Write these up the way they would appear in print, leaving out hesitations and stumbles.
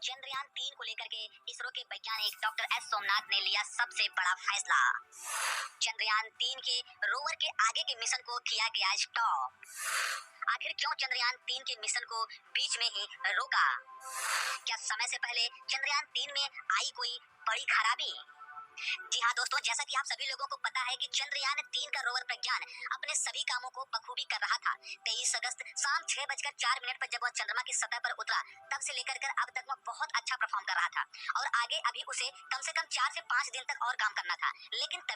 चंद्रयान 3 को लेकर के इसरो के वैज्ञानिक डॉक्टर एस सोमनाथ ने लिया सबसे बड़ा फैसला। चंद्रयान 3 के रोवर के आगे के मिशन को किया गया स्टॉप। आखिर क्यों चंद्रयान 3 के मिशन को बीच में ही रोका? क्या समय से पहले चंद्रयान 3 में आई कोई बड़ी खराबी? जी हाँ दोस्तों, जैसा कि आप सभी लोगों को पता है कि चंद्रयान 3 का रोवर प्रज्ञान अपने सभी कामों को बखूबी कर रहा था। 23 अगस्त शाम 6:04 पर जब वह चंद्रमा की सतह पर उतरा, तब से लेकर कर अब तक वह बहुत अच्छा परफॉर्म कर रहा था और आगे अभी उसे कम से कम 4 से 5 दिन तक और काम करना था। लेकिन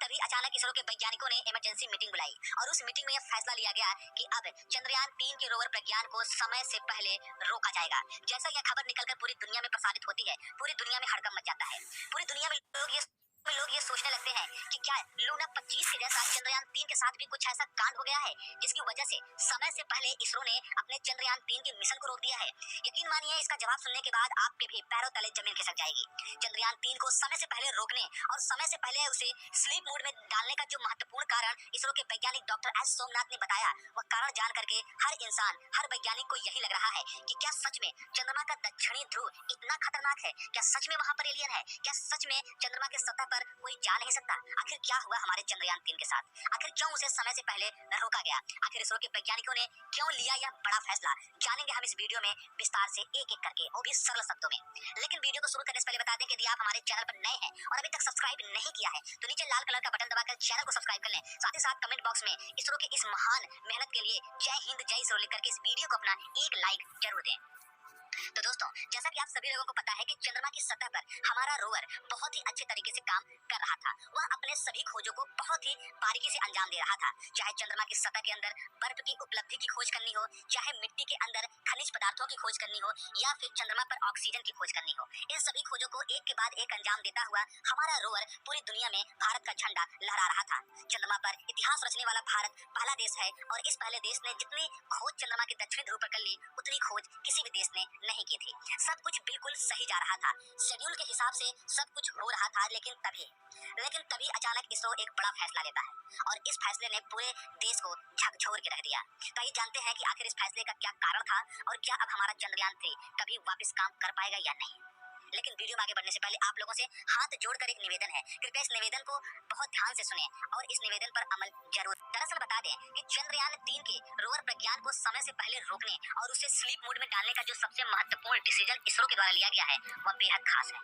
तभी अचानक इसरो के वैज्ञानिकों ने इमरजेंसी मीटिंग बुलाई और उस मीटिंग में यह फैसला लिया गया कि अब चंद्रयान 3 के रोवर प्रज्ञान को समय से पहले रोका जाएगा। जैसा यह खबर निकलकर पूरी दुनिया में प्रसारित होती है, पूरी दुनिया में हड़कंप मच जाता है। पूरी दुनिया में लोग ये सोचने लगते हैं कि क्या लूना 25 के जैसा चंद्रयान 3 के साथ भी कुछ ऐसा कांड हो गया है जिसकी वजह से समय से पहले इसरो ने अपने चंद्रयान 3 के मिशन को रोक दिया है। यकीन मानिए, इसका जवाब सुनने के बाद आपके भी पैरों तले जमीन खिसक जाएगी। चंद्रयान 3 को समय से पहले रोकने और समय से पहले उसे स्लीप मोड में डालने का जो महत्वपूर्ण कारण इसरो के वैज्ञानिक डॉक्टर एस सोमनाथ ने बताया, वह कारण जान करके हर इंसान, हर वैज्ञानिक को यही लग रहा है कि क्या सच में चंद्रमा का दक्षिणी ध्रुव इतना खतरनाक है? क्या सच में वहां पर एलियन है? क्या सच में चंद्रमा के सतह पर कोई जा नहीं सकता? आखिर क्या हुआ हमारे चंद्रयान 3 के साथ? आखिर क्यों उसे समय से पहले रोका गया? आखिर इसरो के वैज्ञानिकों ने क्यों लिया यह बड़ा फैसला? जानेंगे हम इस वीडियो में विस्तार से, एक एक करके, वो भी सरल शब्दों में। लेकिन वीडियो को शुरू करने से पहले बता दें कि यदि आप हमारे चैनल पर नए हैं और अभी तक सब्सक्राइब नहीं किया है तो नीचे लाल कलर का बटन दबाकर चैनल को सब्सक्राइब कर लें। साथ ही साथ कमेंट बॉक्स में इसरो के इस महान मेहनत के लिए जय हिंद जय इसरो लिख करके इस वीडियो को अपना एक लाइक जरूर दें। तो दोस्तों, जैसा कि आप सभी लोगों को पता है कि चंद्रमा की सतह पर हमारा रोवर बहुत ही अच्छे तरीके से काम कर रहा था। वह अपने सभी खोजों को बहुत ही बारीकी से अंजाम दे रहा था। चाहे चंद्रमा की सतह के अंदर बर्फ की उपलब्धि की खोज करनी हो, चाहे मिट्टी के अंदर खनिज पदार्थों की खोज करनी हो, या फिर चंद्रमा पर ऑक्सीजन की खोज करनी हो, इन सभी खोजों को एक के बाद एक अंजाम देता हुआ हमारा रोवर पूरी दुनिया में भारत का झंडा लहरा रहा था। चंद्रमा पर इतिहास रचने वाला भारत पहला देश है और इस पहले देश ने जितनी खोज चंद्रमा के दक्षिणी ध्रुव पर कर ली, उतनी खोज किसी भी देश ने नहीं की थी। सब कुछ बिल्कुल सही जा रहा था, शेड्यूल के हिसाब से सब कुछ हो रहा था। लेकिन तभी अचानक इसरो एक बड़ा फैसला लेता है और इस फैसले ने पूरे देश को झकझोर के रख दिया। तो आइए जानते हैं कि आखिर इस फैसले का क्या कारण था और क्या अब हमारा चंद्रयान 3 कभी वापस काम कर पाएगा या नहीं। लेकिन वीडियो में आगे बढ़ने से पहले आप लोगों से हाथ जोड़कर एक निवेदन है, कृपया इस निवेदन को बहुत ध्यान से सुनें और इस निवेदन पर अमल जरूर। दरअसल बता दें कि चंद्रयान 3 के रोवर प्रज्ञान को समय से पहले रोकने और उसे स्लीप मोड में डालने का जो सबसे महत्वपूर्ण डिसीजन इसरो के द्वारा लिया गया है, वह बेहद खास है।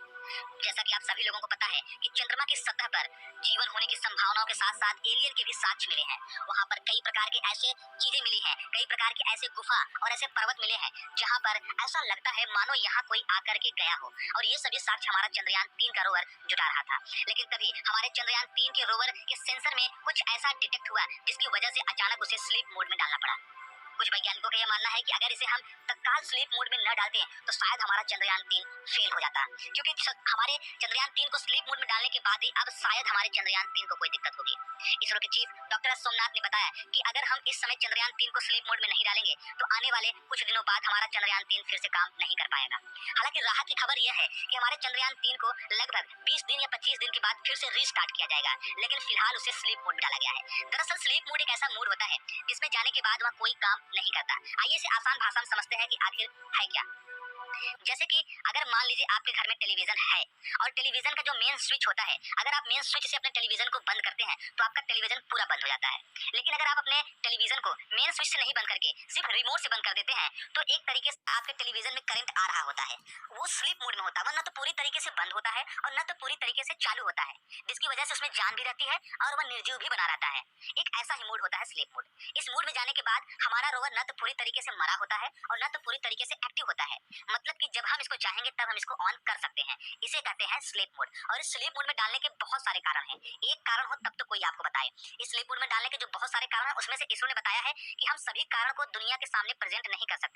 जैसा कि आप सभी लोगों को पता है कि चंद्रमा की सतह पर जीवन होने की संभावनाओं के साथ साथ एलियन के भी साक्ष्य मिले हैं। वहां पर कई प्रकार के ऐसे चीजें मिली हैं, कई प्रकार के ऐसे गुफा और ऐसे पर्वत मिले हैं जहां पर ऐसा लगता है मानो यहाँ कोई आकर के गया हो, और ये सभी साक्ष्य हमारा चंद्रयान 3 का रोवर जुटा रहा था। लेकिन तभी हमारे चंद्रयान 3 के रोवर के सेंसर में कुछ ऐसा डिटेक्ट हुआ जिसकी वजह से अचानक उसे स्लीप मोड में डालना पड़ा। कुछ वैज्ञानिकों का यह मानना है कि अगर इसे हम तत्काल स्लीप मोड में न डालते तो शायद हमारा चंद्रयान 3 फेल हो जाता, क्योंकि हमारे चंद्रयान 3 को स्लीप मोड में डालने के बाद ही अब शायद हमारे चंद्रयान 3 को कोई दिक्कत होगी। इसरो के चीफ डॉक्टर एस सोमनाथ ने बताया कि अगर हम इस समय चंद्रयान 3 को स्लीप मोड में नहीं डालेंगे तो आने वाले कुछ दिनों बाद हमारा चंद्रयान 3 फिर से काम नहीं कर पाएगा। हालांकि राहत की खबर यह है कि हमारे चंद्रयान 3 को लगभग 20 दिन या 25 दिन के बाद फिर से रीस्टार्ट किया जाएगा, लेकिन फिलहाल उसे स्लीप मोड में डाला गया है। दरअसल स्लीप मोड एक ऐसा मोड होता है जिसमें जाने के बाद वह कोई काम नहीं करता। आइए इसे आसान भाषा में समझते हैं कि आखिर है क्या। जैसे कि अगर मान लीजिए आपके घर में टेलीविजन है और टेलीविजन का जो मेन स्विच होता है, अगर आप मेन स्विच से अपने टेलीविजन को बंद करते हैं तो आपका टेलीविजन पूरा बंद हो जाता है। लेकिन अगर आप अपने टेलीविजन को मेन स्विच से नहीं बंद करके सिर्फ रिमोट से बंद कर देते हैं तो एक तरीके से आपके टेलीविजन में करंट आ रहा होता है, वो स्लीप मोड में होता है। वह न तो पूरी तरीके से बंद होता है और न तो पूरी तरीके से चालू होता है, जिसकी वजह से उसमें जान भी रहती है और वह निर्जीव भी बना रहता है। एक ऐसा ही मोड होता है स्लीप मोड। इस मोड में जाने के बाद हमारा रोवर न तो पूरी तरीके से मरा होता है और न तो पूरी तरीके से एक्टिव होता है। मतलब कि जब हम इसको चाहेंगे तब हम इसको ऑन कर सकते हैं। इसे कहते हैं स्लीप मोड। और इस स्लीप मोड में डालने के बहुत सारे कारण हैं, एक कारण हो तब तो कोई आपको बताए। इस स्लीप मोड में डालने के जो बहुत सारे कारण हैं उसमें से इसरो ने बताया है कि हम सभी कारण को दुनिया के सामने प्रेजेंट नहीं कर सकते।